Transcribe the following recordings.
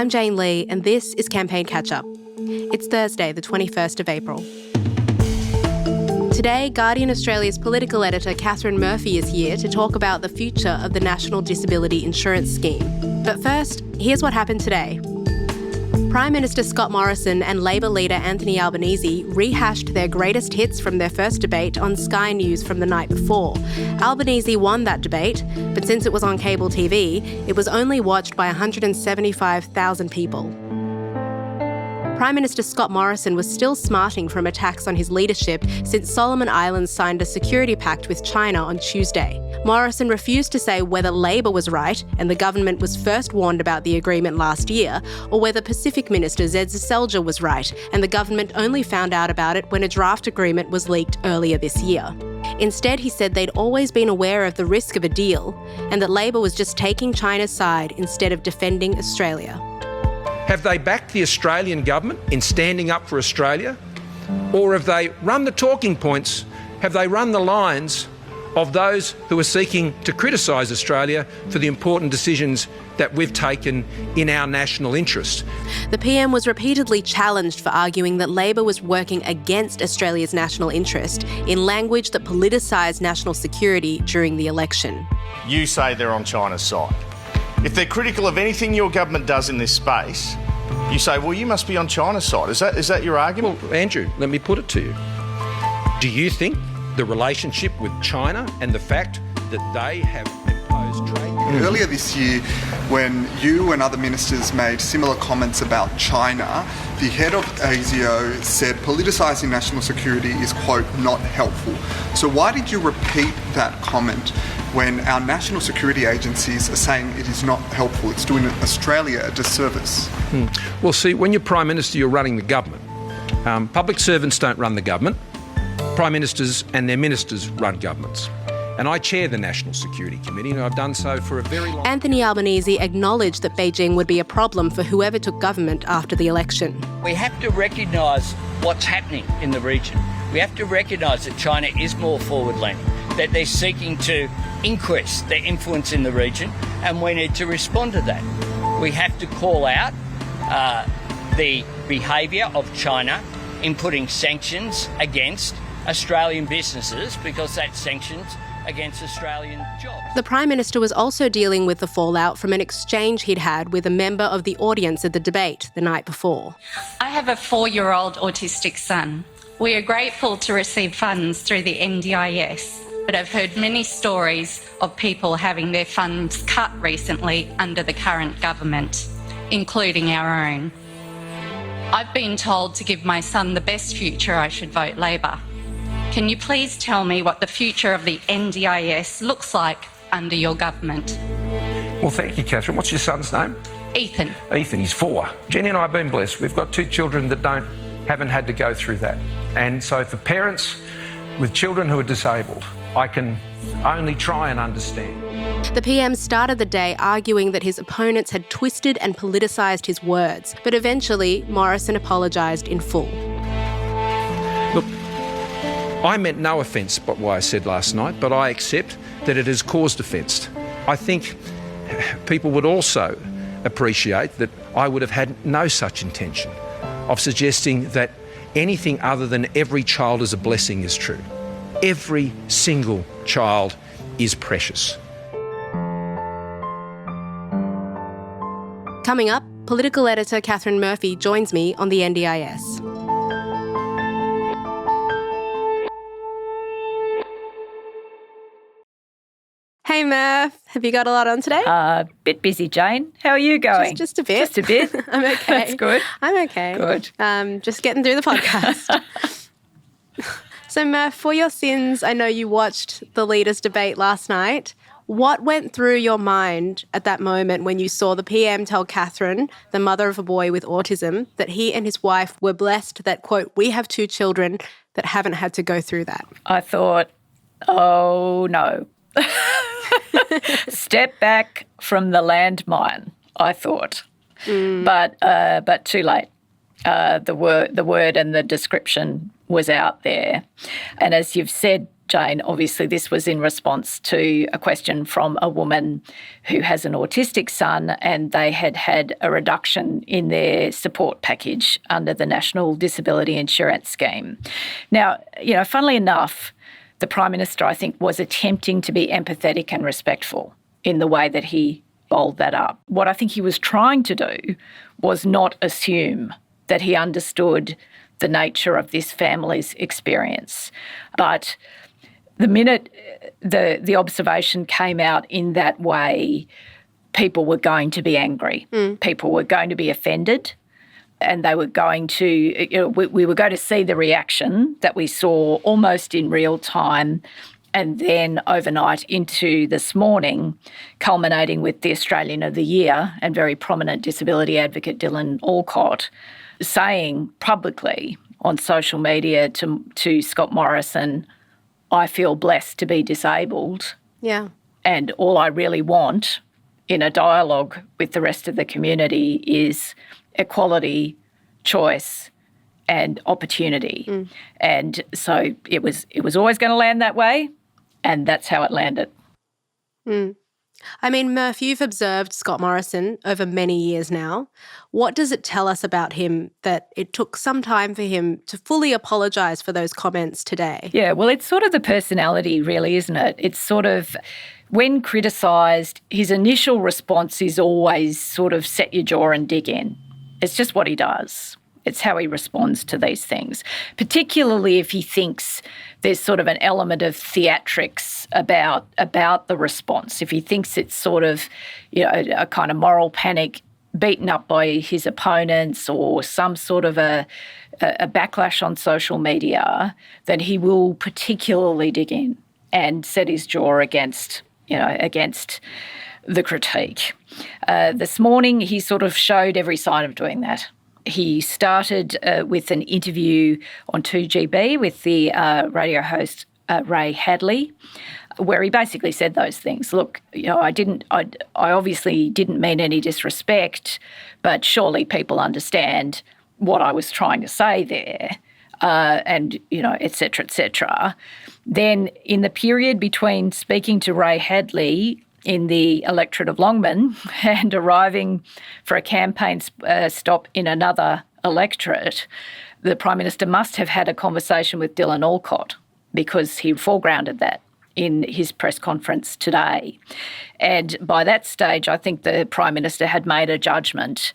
I'm Jane Lee, and this is Campaign Catchup. It's Thursday, the 21st of April. Today, Guardian Australia's political editor Katharine Murphy is here to talk about the future of the National Disability Insurance Scheme. But first, here's what happened today. Prime Minister Scott Morrison and Labor leader Anthony Albanese rehashed their greatest hits from their first debate on Sky News from the night before. Albanese won that debate, but since it was on cable TV, it was only watched by 175,000 people. Prime Minister Scott Morrison was still smarting from attacks on his leadership since Solomon Islands signed a security pact with China on Tuesday. Morrison refused to say whether Labor was right and the government was first warned about the agreement last year, or whether Pacific Minister Zed Zaselja was right and the government only found out about it when a draft agreement was leaked earlier this year. Instead, he said they'd always been aware of the risk of a deal and that Labor was just taking China's side instead of defending Australia. Have they backed the Australian government in standing up for Australia? Or have they run the talking points, have they run the lines of those who are seeking to criticise Australia for the important decisions that we've taken in our national interest? The PM was repeatedly challenged for arguing that Labor was working against Australia's national interest in language that politicised national security during the election. You say they're on China's side. If they're critical of anything your government does in this space, you say, well, you must be on China's side. Is that your argument? Well, Andrew, let me put it to you. Do you think the relationship with China and the fact that they have imposed trade... Earlier this year, when you and other ministers made similar comments about China, the head of ASIO said politicising national security is, quote, not helpful. So why did you repeat that comment when our national security agencies are saying it is not helpful? It's doing Australia a disservice. Well, see, when you're Prime Minister, you're running the government. Public servants don't run the government. Prime Ministers and their ministers run governments. And I chair the National Security Committee, and I've done so for a very long time. Anthony Albanese acknowledged that Beijing would be a problem for whoever took government after the election. We have to recognise what's happening in the region. We have to recognise that China is more forward-leaning, that they're seeking to increase their influence in the region, and we need to respond to that. We have to call out the behaviour of China in putting sanctions against Australian businesses, because that's sanctions against Australian jobs. The Prime Minister was also dealing with the fallout from an exchange he'd had with a member of the audience at the debate the night before. I have a 4-year-old autistic son. We are grateful to receive funds through the NDIS, but I've heard many stories of people having their funds cut recently under the current government, including our own. I've been told to give my son the best future I should vote Labor. Can you please tell me what the future of the NDIS looks like under your government? Well, thank you, Catherine. What's your son's name? Ethan. Ethan, he's 4. Jenny and I have been blessed. We've got 2 children that haven't had to go through that. And so for parents with children who are disabled, I can only try and understand. The PM started the day arguing that his opponents had twisted and politicised his words, but eventually Morrison apologised in full. Look, I meant no offence by what I said last night, but I accept that it has caused offence. I think people would also appreciate that I would have had no such intention of suggesting that anything other than every child is a blessing is true. Every single child is precious. Coming up, political editor Katharine Murphy joins me on the NDIS. Hey Murph, have you got a lot on today? Bit busy, Jane. How are you going? Just a bit. Just a bit? I'm okay. That's good. I'm okay. Good. Just getting through the podcast. So Murph, for your sins, I know you watched the leaders' debate last night. What went through your mind at that moment when you saw the PM tell Katharine, the mother of a boy with autism, that he and his wife were blessed that, quote, we have 2 children that haven't had to go through that? I thought, oh no. Step back from the landmine, I thought. But too late. The word and the description was out there. And as you've said Jane, obviously this was in response to a question from a woman who has an autistic son, and they had had a reduction in their support package under the National Disability Insurance Scheme. Now, funnily enough, the Prime Minister, I think, was attempting to be empathetic and respectful in the way that he bowled that up. What I think he was trying to do was not assume that he understood the nature of this family's experience. But the minute the observation came out in that way, people were going to be angry. People were going to be offended, and they were going to, we were going to see the reaction that we saw almost in real time, and then overnight into this morning, culminating with the Australian of the Year and very prominent disability advocate Dylan Alcott saying publicly on social media to Scott Morrison, I feel blessed to be disabled. Yeah. And all I really want in a dialogue with the rest of the community is equality, choice and opportunity. And so it was always going to land that way, and that's how it landed. I mean, Murph, you've observed Scott Morrison over many years now. What does it tell us about him that it took some time for him to fully apologise for those comments today? Yeah, well, it's sort of the personality really, isn't it? It's sort of, when criticised, his initial response is always sort of set your jaw and dig in. It's just what he does. It's how he responds to these things, particularly if he thinks there's sort of an element of theatrics about the response. If he thinks it's sort of, a kind of moral panic beaten up by his opponents or some sort of a backlash on social media, then he will particularly dig in and set his jaw against the critique. This morning, he sort of showed every sign of doing that. He started with an interview on 2GB with the radio host Ray Hadley, where he basically said those things. Look, I obviously didn't mean any disrespect, but surely people understand what I was trying to say there, and et cetera, et cetera. Then in the period between speaking to Ray Hadley in the electorate of Longman and arriving for a campaign stop in another electorate, the Prime Minister must have had a conversation with Dylan Alcott, because he foregrounded that in his press conference today. And by that stage, I think the Prime Minister had made a judgment.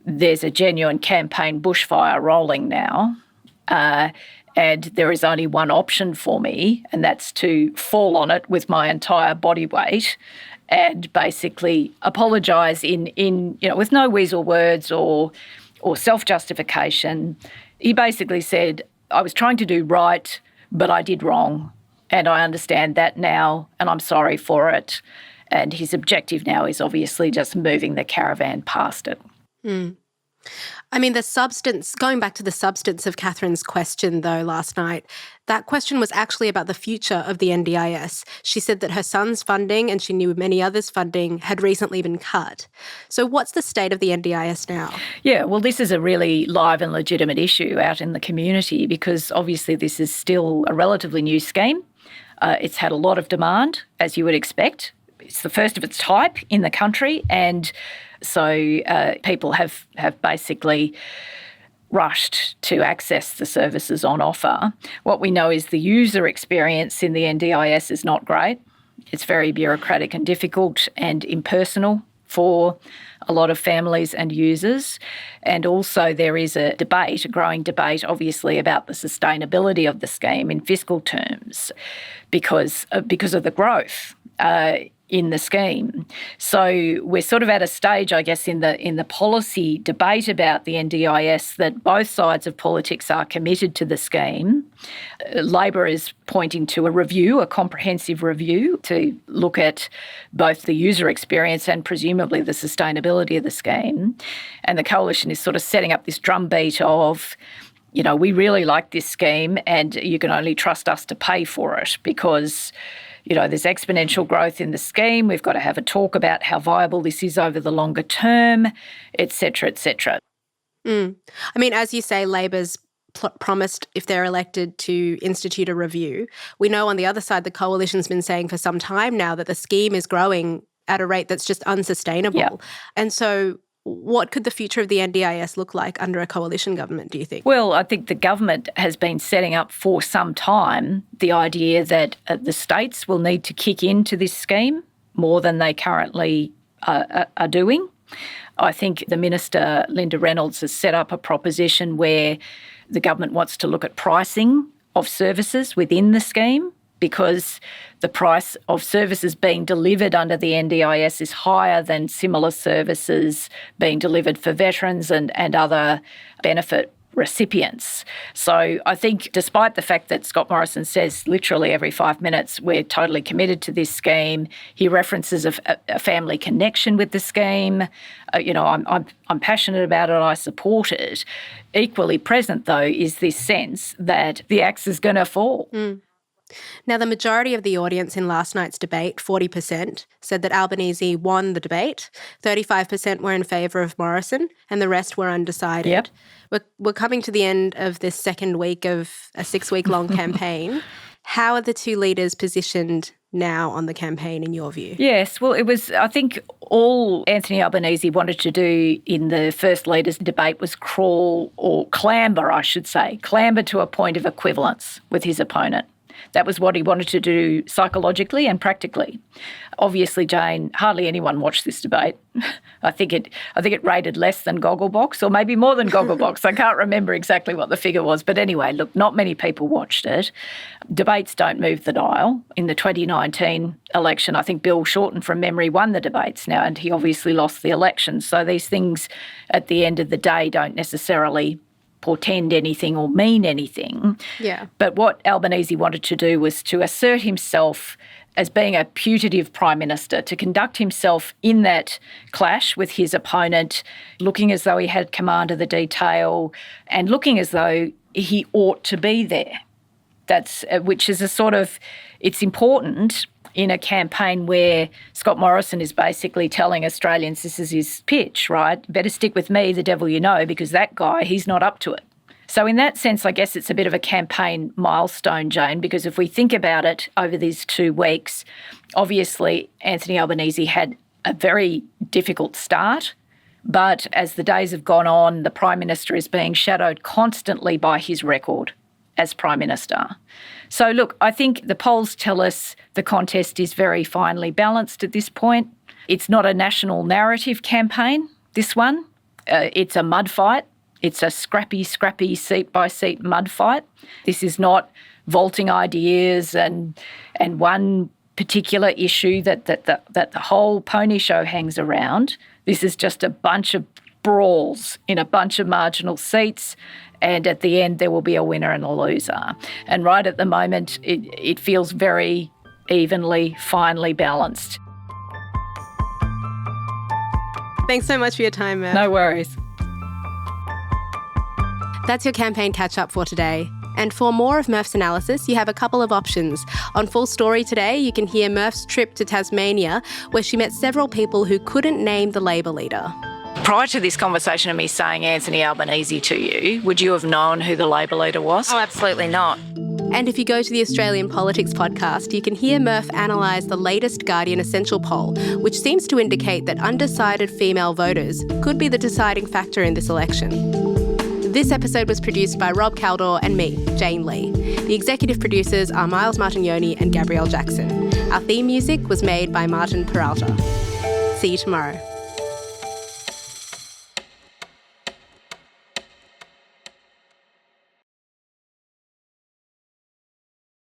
There's a genuine campaign bushfire rolling now, and there is only one option for me, and that's to fall on it with my entire body weight and basically apologise with no weasel words or self-justification. He basically said, I was trying to do right, but I did wrong, and I understand that now, and I'm sorry for it. And his objective now is obviously just moving the caravan past it. I mean, going back to the substance of Katharine's question, though, last night, that question was actually about the future of the NDIS. She said that her son's funding, and she knew many others' funding, had recently been cut. So what's the state of the NDIS now? Yeah, well, this is a really live and legitimate issue out in the community, because obviously this is still a relatively new scheme. It's had a lot of demand, as you would expect. It's the first of its type in the country, and so people have basically rushed to access the services on offer. What we know is the user experience in the NDIS is not great. It's very bureaucratic and difficult and impersonal for a lot of families and users. And also there is a growing debate, obviously, about the sustainability of the scheme in fiscal terms because of the growth in the scheme. So we're sort of at a stage, I guess, in the policy debate about the NDIS that both sides of politics are committed to the scheme. Labor is pointing to a comprehensive review to look at both the user experience and presumably the sustainability of the scheme. And the Coalition is sort of setting up this drumbeat of, we really like this scheme and you can only trust us to pay for it because there's exponential growth in the scheme. We've got to have a talk about how viable this is over the longer term, et cetera, et cetera. I mean, as you say, Labor's promised, if they're elected, to institute a review. We know on the other side, the coalition's been saying for some time now that the scheme is growing at a rate that's just unsustainable. Yep. And so what could the future of the NDIS look like under a coalition government, do you think? Well, I think the government has been setting up for some time the idea that the states will need to kick into this scheme more than they currently are doing. I think the Minister, Linda Reynolds, has set up a proposition where the government wants to look at pricing of services within the scheme, because the price of services being delivered under the NDIS is higher than similar services being delivered for veterans and other benefit recipients. So I think despite the fact that Scott Morrison says literally every 5 minutes we're totally committed to this scheme, he references a family connection with the scheme. I'm passionate about it, I support it. Equally present, though, is this sense that the axe is going to fall. Mm. Now, the majority of the audience in last night's debate, 40%, said that Albanese won the debate. 35% were in favour of Morrison and the rest were undecided. Yep. We're coming to the end of this second week of a 6-week-long campaign. How are the two leaders positioned now on the campaign, in your view? Yes, well, it was, I think, all Anthony Albanese wanted to do in the first leaders' debate was clamber to a point of equivalence with his opponent. That was what he wanted to do psychologically and practically. Obviously, Jane, hardly anyone watched this debate. I think it rated less than Gogglebox, or maybe more than Gogglebox. I can't remember exactly what the figure was. But anyway, look, not many people watched it. Debates don't move the dial. In the 2019 election, I think Bill Shorten, from memory, won the debates now, and he obviously lost the election. So these things at the end of the day don't necessarily portend anything or mean anything. Yeah. But what Albanese wanted to do was to assert himself as being a putative Prime Minister, to conduct himself in that clash with his opponent, looking as though he had command of the detail and looking as though he ought to be there. Which is it's important in a campaign where Scott Morrison is basically telling Australians this is his pitch, right? Better stick with me, the devil you know, because that guy, he's not up to it. So in that sense, I guess it's a bit of a campaign milestone, Jane, because if we think about it over these 2 weeks, obviously Anthony Albanese had a very difficult start, but as the days have gone on, the Prime Minister is being shadowed constantly by his record as Prime Minister. So look, I think the polls tell us the contest is very finely balanced at this point. It's not a national narrative campaign, this one. It's a mud fight. It's a scrappy, seat-by-seat mud fight. This is not vaulting ideas and one particular issue that the whole pony show hangs around. This is just a bunch of brawls in a bunch of marginal seats, and at the end there will be a winner and a loser. And right at the moment it feels very evenly, finely balanced. Thanks so much for your time, Murph. No worries. That's your campaign catch-up for today. And for more of Murph's analysis, you have a couple of options. On Full Story today, you can hear Murph's trip to Tasmania, where she met several people who couldn't name the Labor leader. Prior to this conversation of me saying Anthony Albanese to you, would you have known who the Labor leader was? Oh, absolutely not. And if you go to the Australian Politics podcast, you can hear Murph analyse the latest Guardian Essential poll, which seems to indicate that undecided female voters could be the deciding factor in this election. This episode was produced by Rob Caldor and me, Jane Lee. The executive producers are Miles Martignoni and Gabrielle Jackson. Our theme music was made by Martin Peralta. See you tomorrow.